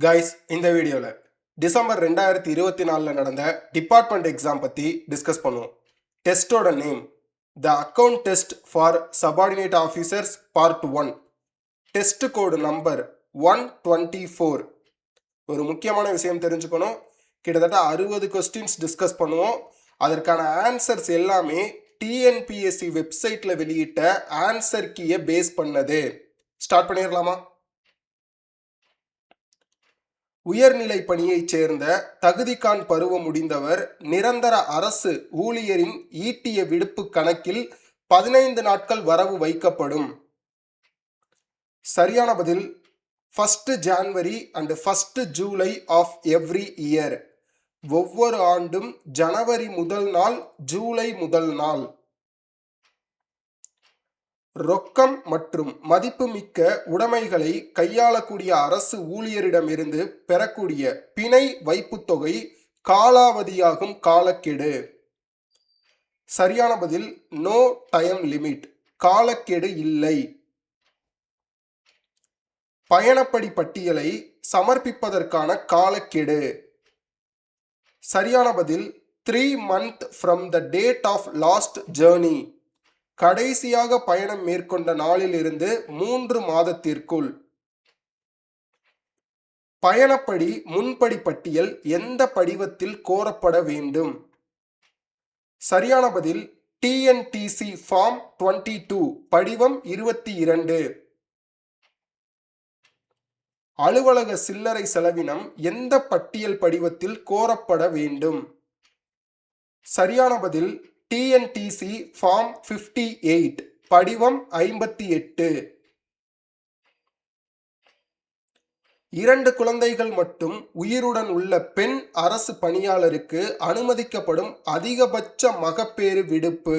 Guys, இந்த வீடியோவில் December 2024 நடந்த டிபார்ட்மெண்ட் எக்ஸாம் பற்றி டிஸ்கஸ் பண்ணுவோம். டெஸ்டோட name the account test for subordinate officers part 1. Test code number 124. ஒரு முக்கியமான விஷயம் தெரிஞ்சுக்கணும். கிட்டத்தட்ட 60 கொஸ்டின்ஸ் டிஸ்கஸ் பண்ணுவோம். அதற்கான ஆன்சர்ஸ் எல்லாமே டிஎன்பிஎஸ்சி வெப்சைட்டில் வெளியிட்ட ஆன்சர் கீயை பேஸ் பண்ணது. ஸ்டார்ட் பண்ணிடலாமா? உயர்நிலை பணியைச் சேர்ந்த தகுதிகாண் பருவம் முடிந்தவர் நிரந்தர அரசு ஊழியரின் ஈட்டிய விடுப்பு கணக்கில் 15 நாட்கள் வரவு வைக்கப்படும். சரியான பதில் 1 January and 1 July of every year. ஒவ்வொரு ஆண்டும் ஜனவரி முதல் நாள், ஜூலை முதல் நாள். ரொக்கம் மற்றும் மதிப்புமிக்க உடைமைகளை கையாளக்கூடிய அரசு ஊழியரிடமிருந்து பெறக்கூடிய பிணை வைப்புத் தொகை காலாவதியாகும் காலக்கெடு. சரியான பதில் நோ டைம் லிமிட், காலக்கெடு இல்லை. பயணப்படி பட்டியலை சமர்ப்பிப்பதற்கான காலக்கெடு. சரியான பதில் 3 months from the date of last journey. கடைசியாக பயணம் மேற்கொண்ட நாளிலிருந்து 3 மாதத்திற்குள். பயணப்படி முன்படி பட்டியல் எந்த படிவத்தில் கோரப்பட வேண்டும்? சரியான பதில் டிஎன்டிசி ஃபார்ம் 22 படிவம் 22. அலுவலக சில்லறை செலவினம் எந்த பட்டியல் படிவத்தில் கோரப்பட வேண்டும்? சரியான பதில் டிஎன்டிசி ஃபார்ம் 58 படிவம் 58. 2 குழந்தைகள் மட்டும் உயிருடன் உள்ள பெண் அரசு பணியாளருக்கு அனுமதிக்கப்படும் அதிகபட்ச மகப்பேறு விடுப்பு.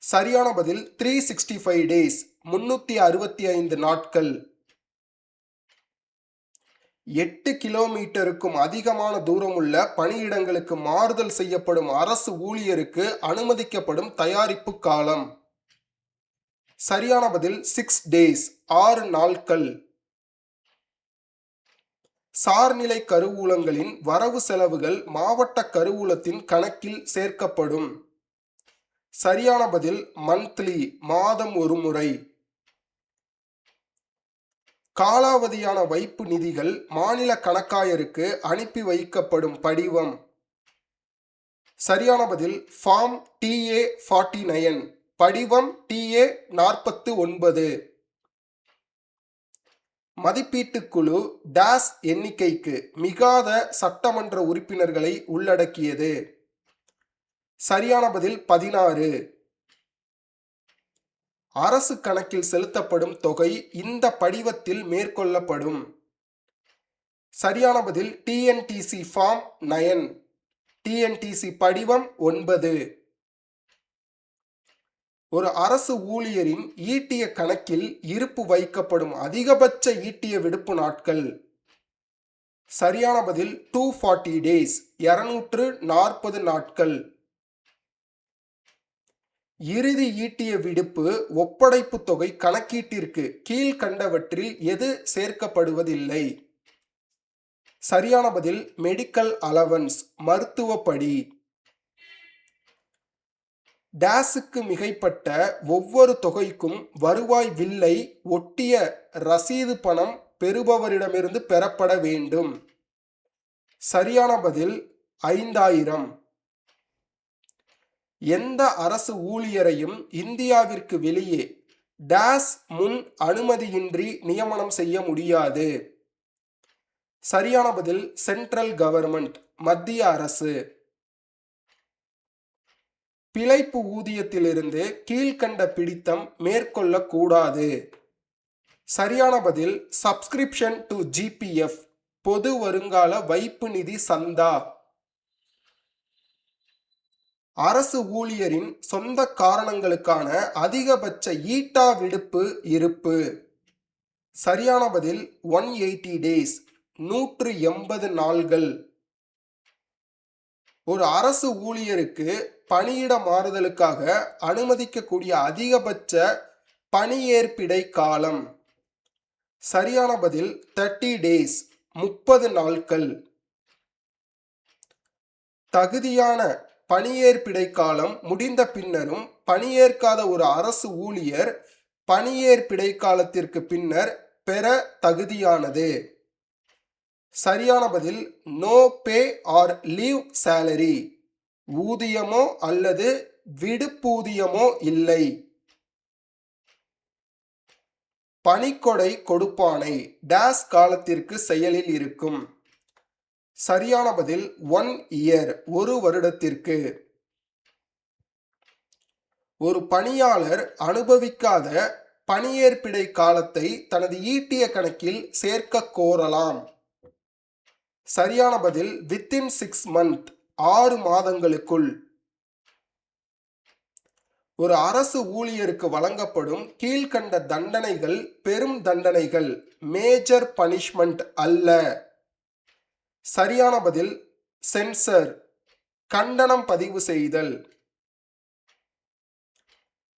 சரியான பதில் 365 days 365 நாட்கள். 8 கிலோமீட்டருக்கும் அதிகமான தூரமுள்ள பணியிடங்களுக்கு மாறுதல் செய்யப்படும் அரசு ஊழியருக்கு அனுமதிக்கப்படும் தயாரிப்பு காலம். சரியான பதில் 6 days 6 நாட்கள். சார்நிலை கருவூலங்களின் வரவு செலவுகள் மாவட்ட கருவூலத்தின் கணக்கில் சேர்க்கப்படும். சரியான பதில் மந்த்லி மாதம் ஒரு முறை. காலாவதியான வைப்பு நிதிகள் மாநில கணக்காயருக்கு அனுப்பி வைக்கப்படும் படிவம். சரியான பதில் ஃபார்ம் TA 49 படிவம் TA 49. மதிப்பீட்டு குழு டேஸ் எண்ணிக்கைக்கு மிகாத சட்டமன்ற உறுப்பினர்களை உள்ளடக்கியது. சரியான பதில் 16. அரசு கணக்கில் செலுத்தப்படும் தொகை இந்த படிவத்தில் மேற்கொள்ளப்படும். சரியான பதில் டிஎன்டிசி ஃபார்ம் 9 டிஎன்டிசி படிவம் 9. ஒரு அரசு ஊழியரின் ஈட்டிய கணக்கில் இருப்பு வைக்கப்படும் அதிகபட்ச ஈட்டிய விடுப்பு நாட்கள். சரியான பதில் 240 days 240 நாட்கள். இறுதி ஈட்டிய விடுப்பு ஒப்படைப்பு தொகை கணக்கீட்டிற்கு கீழ்கண்டவற்றில் எது சேர்க்கப்படுவதில்லை? சரியான பதில் மெடிக்கல் அலவன்ஸ் மருத்துவப்படி. டேஸுக்கு மிகைப்பட்ட ஒவ்வொரு தொகைக்கும் வருவாய் வில்லை ஒட்டிய ரசீது பணம் பெறுபவரிடமிருந்து பெறப்பட வேண்டும். சரியான பதில் 5000. எந்த அரசு ஊழியரையும் இந்தியாவிற்கு வெளியே டேஸ் முன் அனுமதியின்றி நியமனம் செய்ய முடியாது. சரியான பதில் சென்ட்ரல் கவர்மெண்ட் மத்திய அரசு. பிழைப்பு ஊதியத்திலிருந்து கீழ்கண்ட பிடித்தம் மேற்கொள்ளக்கூடாது. சரியான பதில் சப்ஸ்கிரிப்ஷன் டு ஜிபிஎஃப் பொது வருங்கால வைப்பு நிதி சந்தா. அரசு ஊழியரின் சொந்த காரணங்களுக்கான அதிகபட்ச ஈட்டா விடுப்பு இருப்பு. சரியான பதில் 180 days 180 நாள்கள். ஒரு அரசு ஊழியருக்கு பணியிட மாறுதலுக்காக அனுமதிக்கக்கூடிய அதிகபட்ச பணியேற்பிடை காலம். சரியான பதில் 30 days 30 நாட்கள். தகுதியான பணியேற்பிடை காலம் முடிந்த பின்னரும் பணியேற்காத ஒரு அரசு ஊழியர் பணியேற்பிடை காலத்திற்கு பின்னர் பெற தகுதியானது. சரியான பதில் no pay or leave salary. ஊதியமோ அல்லது விடுப்பூதியமோ இல்லை. பணிக்கொடை கொடுப்பானை டேஸ் காலத்திற்கு செயலில் இருக்கும். சரியான பதில் 1 year 1 வருடத்திற்கு. ஒரு பணியாளர் அனுபவிக்காத பணியேற்பிடை காலத்தை தனது ஈட்டிய கணக்கில் சேர்க்க கோரலாம். சரியான பதில் வித்தின் 6 months 6 மாதங்களுக்குள். ஒரு அரசு ஊழியருக்கு வழங்கப்படும் கீழ்கண்ட தண்டனைகள் பெரும் தண்டனைகள் மேஜர் பனிஷ்மெண்ட் அல்ல. சரியான பதில் சென்சர் கண்டனம் பதிவு செய்தல்.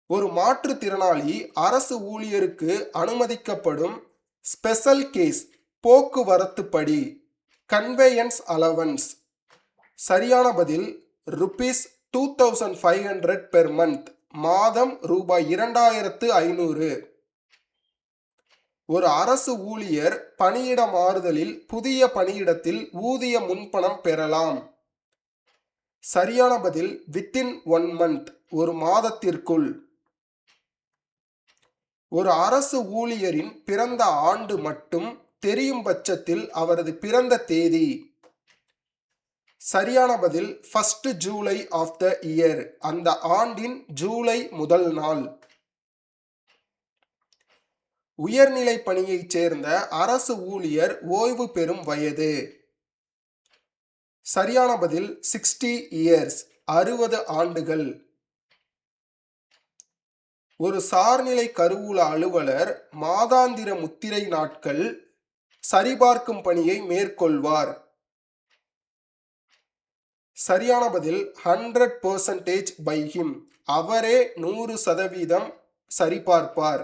ஒரு மாற்றுத்திறனாளி அரசு ஊழியருக்கு அனுமதிக்கப்படும் ஸ்பெஷல் கேஸ் போக்குவரத்து படி கன்வேயன்ஸ் அலவன்ஸ். சரியான பதில் ₹2500 பெர் மந்த் மாதம் ₹2500. ஒரு அரசு ஊழியர் பணியிட மாறுதலில் புதிய பணியிடத்தில் ஊதிய முன்பணம் பெறலாம். சரியான பதில் வித்தின் 1 month 1 மாதத்திற்குள். ஒரு அரசு ஊழியரின் பிறந்த ஆண்டு மட்டும் தெரியும் பட்சத்தில் அவரது பிறந்த தேதி. சரியான பதில் 1st July of the year அந்த ஆண்டின் ஜூலை முதல் நாள். உயர்நிலை பணியைச் சேர்ந்த அரசு ஊழியர் ஓய்வு பெறும் வயது. சரியான பதில் 60 years 60 ஆண்டுகள். ஒரு சார்நிலை கருவூல அலுவலர் மாதாந்திர முத்திரை நாட்கள் சரிபார்க்கும் பணியை மேற்கொள்வார். சரியான பதில் 100% by him. அவரே 100% சரிபார்ப்பார்.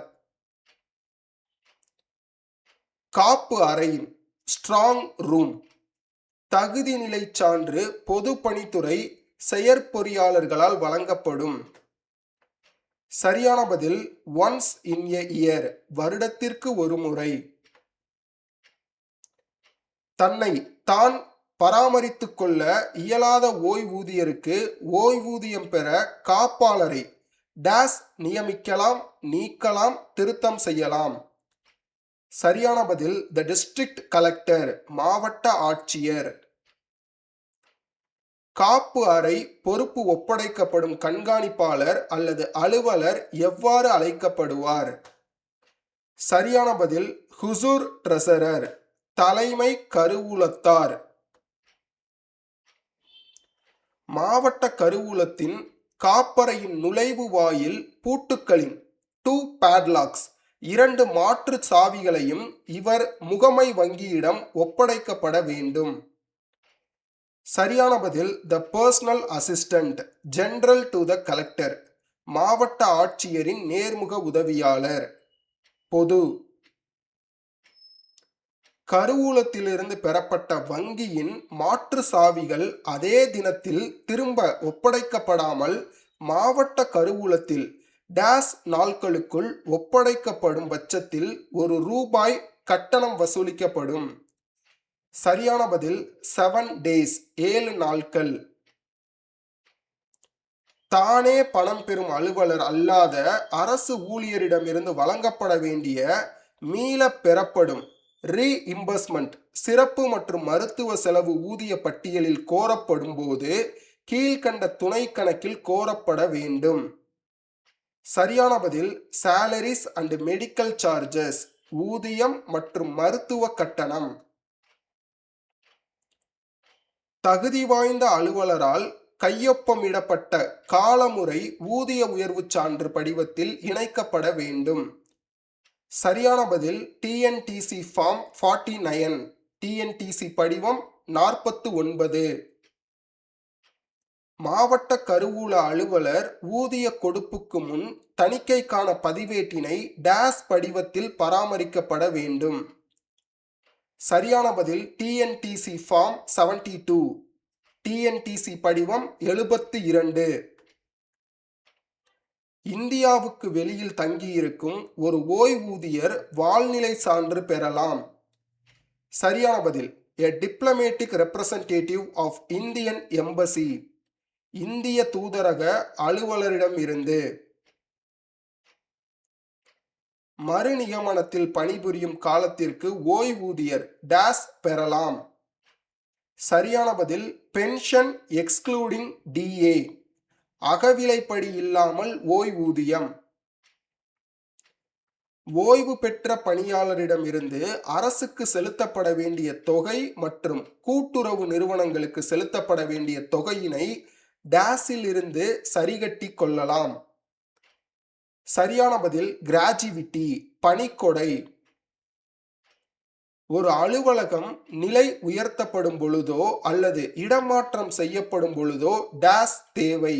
காப்பு அறையின் ஸ்ட்ராங் ரூம் தகுதி நிலை சான்று பொது பணித்துறை செயற்பொறியாளர்களால் வழங்கப்படும். சரியான பதில் ஒன்ஸ் இன் எ இயர் வருடத்திற்கு ஒரு முறை. தன்னை தான் பராமரித்துக் கொள்ள இயலாத ஓய்வூதியருக்கு ஓய்வூதியம் பெற காப்பாளரை டேஸ் நியமிக்கலாம் நீக்கலாம் திருத்தம் செய்யலாம். சரியான பதில் த டிஸ்ட்ரிக்ட் கலெக்டர் மாவட்ட ஆட்சியர். காப்பு அறை பொறுப்பு ஒப்படைக்கப்படும் கண்காணிப்பாளர் அல்லது அலுவலர் எவ்வாறு அழைக்கப்படுவார்? சரியான பதில் ஹுசூர் ட்ரெசரர் தலைமை கருவூலத்தார். மாவட்ட கருவூலத்தின் காப்பறையின் நுழைவு வாயில் பூட்டுக்களின் 2 padlocks 2 மாற்று சாவிகளையும் இவர் முகமை வங்கியிடம் ஒப்படைக்கப்பட வேண்டும். சரியான பதில் த personal assistant general to the collector மாவட்ட ஆட்சியரின் நேர்முக உதவியாளர். பொது கருவூலத்திலிருந்து பெறப்பட்ட வங்கியின் மாற்று சாவிகள் அதே தினத்தில் திரும்ப ஒப்படைக்கப்படாமல் மாவட்ட கருவூலத்தில் டேஸ் நாட்களுக்குள் ஒப்படைக்கப்படும் பட்சத்தில் ₹1 கட்டணம் வசூலிக்கப்படும். சரியான பதில் 7 days 7 நாட்கள். தானே பணம் பெறும் அலுவலர் அல்லாத அரசு ஊழியரிடமிருந்து வழங்கப்பட வேண்டிய மீள பெறப்படும் ரீஇம்பர்ஸ்மெண்ட் சிறப்பு மற்றும் மருத்துவ செலவு ஊதிய பட்டியலில் கோரப்படும் போது கீழ்கண்ட துணை கணக்கில் கோரப்பட வேண்டும். சரியான பதில் சாலரிஸ் அண்ட் மெடிக்கல் சார்ஜஸ் ஊதியம் மற்றும் மருத்துவ கட்டணம். தகுதி வாய்ந்த அலுவலரால் கையொப்பமிடப்பட்ட காலமுறை ஊதிய உயர்வு சான்று படிவத்தில் இணைக்கப்பட வேண்டும். சரியான பதில் டிஎன்டிசி ஃபார்ம் 49 டிஎன்டிசி படிவம் 49. மாவட்ட கருவூல அலுவலர் ஊதிய கொடுப்புக்கு முன் தணிக்கைக்கான பதிவேட்டினை டேஸ் படிவத்தில் பராமரிக்கப்பட வேண்டும். சரியான பதில் டிஎன்டிசி ஃபார்ம் 72, டிஎன்டிசி படிவம் 72. இந்தியாவுக்கு வெளியில் தங்கியிருக்கும் ஒரு ஓய்வூதியர் வாழ்நிலை சான்று பெறலாம். சரியான பதில் A diplomatic representative of Indian Embassy, இந்திய தூதரக அலுவலரிடம் இருந்து. மறு நியமனத்தில் பணிபுரியும் காலத்திற்கு ஓய்வூதியர் டேஸ் பெறலாம். சரியான பதில் பென்ஷன் எக்ஸ்க்ளூடிங் டிஏ, அகவிலைப்படி இல்லாமல் ஓய்வூதியம். ஓய்வு பெற்ற பணியாளரிடமிருந்து அரசுக்கு செலுத்தப்பட வேண்டிய தொகை மற்றும் கூட்டுறவு நிறுவனங்களுக்கு செலுத்தப்பட வேண்டிய தொகையினை டேஸில் இருந்து சரிகட்டி கொள்ளலாம். சரியான பதில் கிராஜுவிட்டி, பணிக்கொடை. ஒரு அலுவலகம் நிலை உயர்த்தப்படும் பொழுதோ அல்லது இடமாற்றம் செய்யப்படும் பொழுதோ டேஸ் தேவை.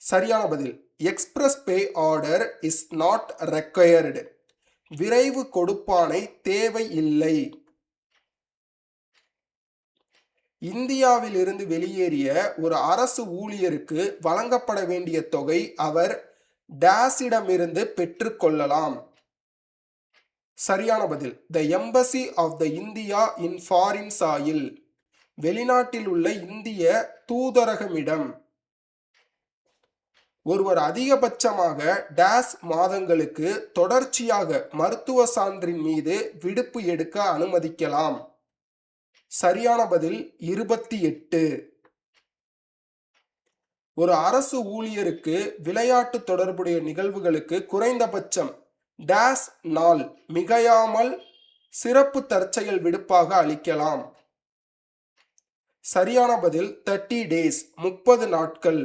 சரியான பதில் express pay order is not required, விரைவு கொடுப்பானை தேவை இல்லை. இந்தியாவில் இருந்து வெளியேறிய ஒரு அரசு ஊழியருக்கு வழங்கப்பட வேண்டிய தொகை அவர் டேஸிடமிருந்து பெற்றுக்கொள்ளலாம். சரியான பதில் the embassy of the India in foreign soil, வெளிநாட்டில் உள்ள இந்திய தூதரகமிடம். ஒருவர் அதிகபட்சமாக டேஸ் மாதங்களுக்கு தொடர்ச்சியாக மருத்துவ சான்றின் மீது விடுப்பு எடுக்க அனுமதிக்கலாம். சரியான பதில் 28. ஒரு அரசு ஊழியருக்கு விளையாட்டு தொடர்புடைய நிகழ்வுகளுக்கு குறைந்தபட்சம் டேஸ் நாள் மிகையாமல் சிறப்பு தற்செயல் விடுப்பாக அளிக்கலாம். சரியான பதில் 30 days, 30 நாட்கள்.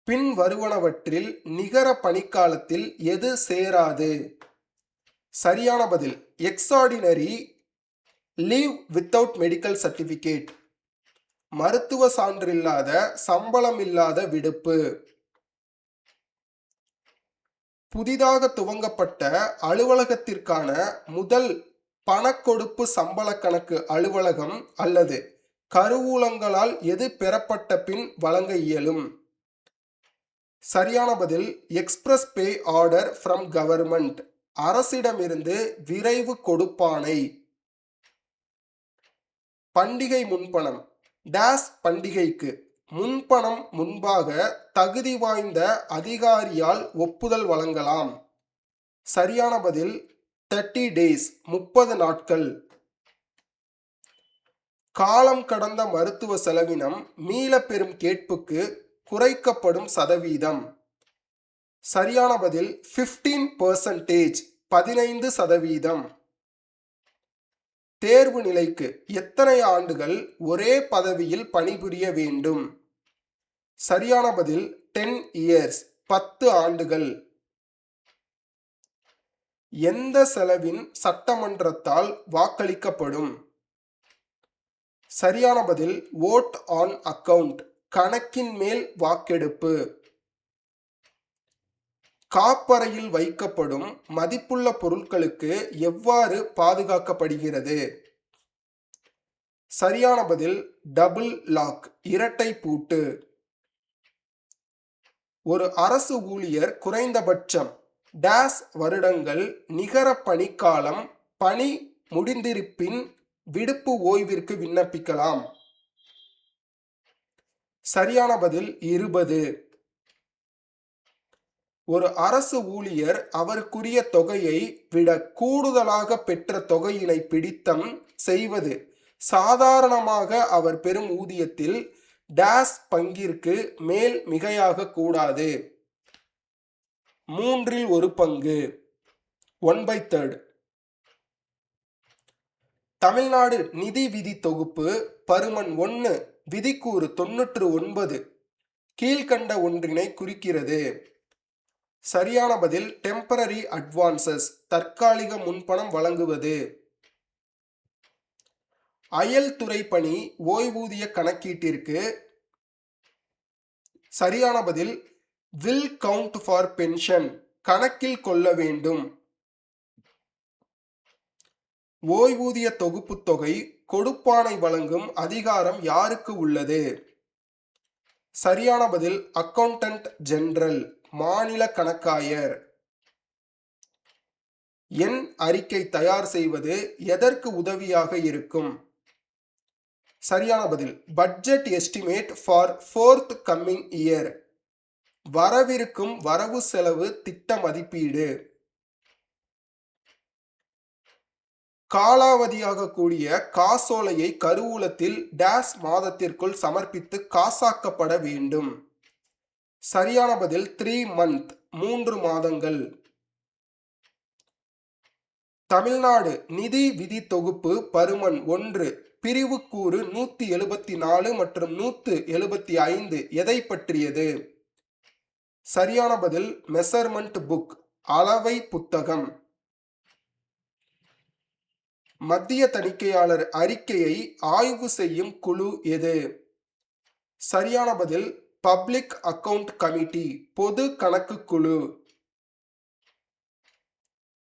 பின் வருவனவற்றில் நிகர பணிக்காலத்தில் எது சேராது? சரியான பதில் extraordinary leave without medical certificate, மருத்துவ சான்றில்லாத சம்பளம் இல்லாத விடுப்பு. புதிதாக துவங்கப்பட்ட அலுவலகத்திற்கான முதல் பணக்கொடுப்பு சம்பள கணக்கு அலுவலகம் அல்லது கருவூலங்களால் எது பெறப்பட்ட பின் வழங்க இயலும்? சரியான பதில் express pay order from government, அரசிடமிருந்து விரைவு கொடுப்பானை. பண்டிகை முன்பணம் டேஸ் பண்டிகைக்கு முன்பணம் முன்பாக தகுதி வாய்ந்த அதிகாரியால் ஒப்புதல் வழங்கலாம். சரியான பதில் 30 days, 30 நாட்கள். காலம் கடந்த மருத்துவ செலவினம் மீளப்பெறும் கேட்புக்கு குறைக்கப்படும் சதவீதம். சரியான பதில் 15%, 15%. தேர்வு நிலைக்கு எத்தனை ஆண்டுகள் ஒரே பதவியில் பணிபுரிய வேண்டும்? சரியான பதில் 10 years, 10 ஆண்டுகள். எந்த செலவின் சட்டமன்றத்தால் வாக்களிக்கப்படும்? சரியான பதில் vote on account, கணக்கின் மேல் வாக்கெடுப்பு. காப்பறையில் வைக்கப்படும் மதிப்புள்ள பொருட்களுக்கு எவ்வாறு பாதுகாக்கப்படுகிறது? சரியான பதில் டபுள் லாக், இரட்டை பூட்டு. ஒரு அரசு ஊழியர் குறைந்தபட்சம் டேஸ் வருடங்கள் நிகர பணிக்காலம் பணி முடிந்திருப்பின் விடுப்பு ஓய்விற்கு விண்ணப்பிக்கலாம். சரியான பதில் 20. ஒரு அரசு ஊழியர் அவருக்குரிய தொகையை விட கூடுதலாக பெற்ற தொகையினை பிடித்தம் செய்வது சாதாரணமாக அவர் பெறும் ஊதியத்தில் டேஸ் பங்கிற்கு மேல் மிகையாக கூடாது. 1/3, 1/3. தமிழ்நாடு நிதி விதி தொகுப்பு பருமன் 1 விதிக்கூறு 99 கீழ்கண்ட ஒன்றினை குறிக்கிறது. சரியான பதில் டெம்பரரி அட்வான்சஸ், தற்காலிக முன்பணம் வழங்குவது. அயல் துறை பணி ஓய்வூதிய கணக்கீட்டிற்கு சரியான பதில் will count for pension, கணக்கில் கொள்ள வேண்டும். ஓய்வூதிய தொகுப்பு தொகை கொடுப்பானை வழங்கும் அதிகாரம் யாருக்கு உள்ளது? சரியான பதில் அக்கவுண்டன்ட் ஜெனரல், மாநில கணக்காயர். எண் அறிக்கை தயார் செய்வது எதற்கு உதவியாக இருக்கும்? சரியான பதில் budget estimate for fourth coming year, வரவிருக்கும் வரவு செலவு திட்ட மதிப்பீடு. காலாவதியாக கூடிய காசோலையை கருவூலத்தில் டேஸ் மாதத்திற்குள் சமர்ப்பித்து காசாக்கப்பட வேண்டும். சரியான பதில் 3 months, 3 மாதங்கள். தமிழ்நாடு நிதி விதி தொகுப்பு பருமன் 1 பிரிவு கூறு 174 மற்றும் 175 எதை பற்றியது? சரியான பதில் மெஷர்மெண்ட் புக், அளவை புத்தகம். மத்திய தணிக்கையாளர் அறிக்கையை ஆய்வு செய்யும் குழு எது? சரியான பதில் பப்ளிக் அக்கவுண்ட் கமிட்டி, பொது கணக்கு குழு.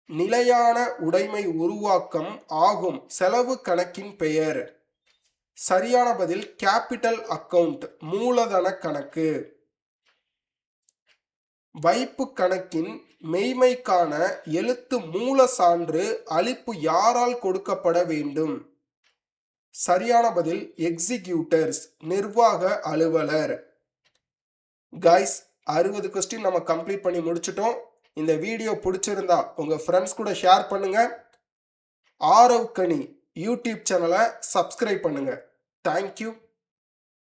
நிலையான உடைமை உருவாக்கம் ஆகும் செலவு கணக்கின் பெயர். சரியான பதில் கேபிட்டல் அக்கவுண்ட், மூலதன கணக்கு. வைப்பு கணக்கின் மெய்மைக்கான எழுத்து மூல சான்று அளிப்பு யாரால் கொடுக்கப்பட வேண்டும்? சரியான பதில் எக்ஸிக்யூட்டர்ஸ், நிர்வாக அலுவலர். கைஸ், 60 கொஸ்டின் நம்ம கம்ப்ளீட் பண்ணி முடிச்சிட்டோம். இந்த வீடியோ பிடிச்சிருந்தா உங்க ஃப்ரெண்ட்ஸ் கூட ஷேர் பண்ணுங்க. ஆரவ் கனி யூடியூப் சேனலை சப்ஸ்கிரைப் பண்ணுங்க. தேங்க்யூ.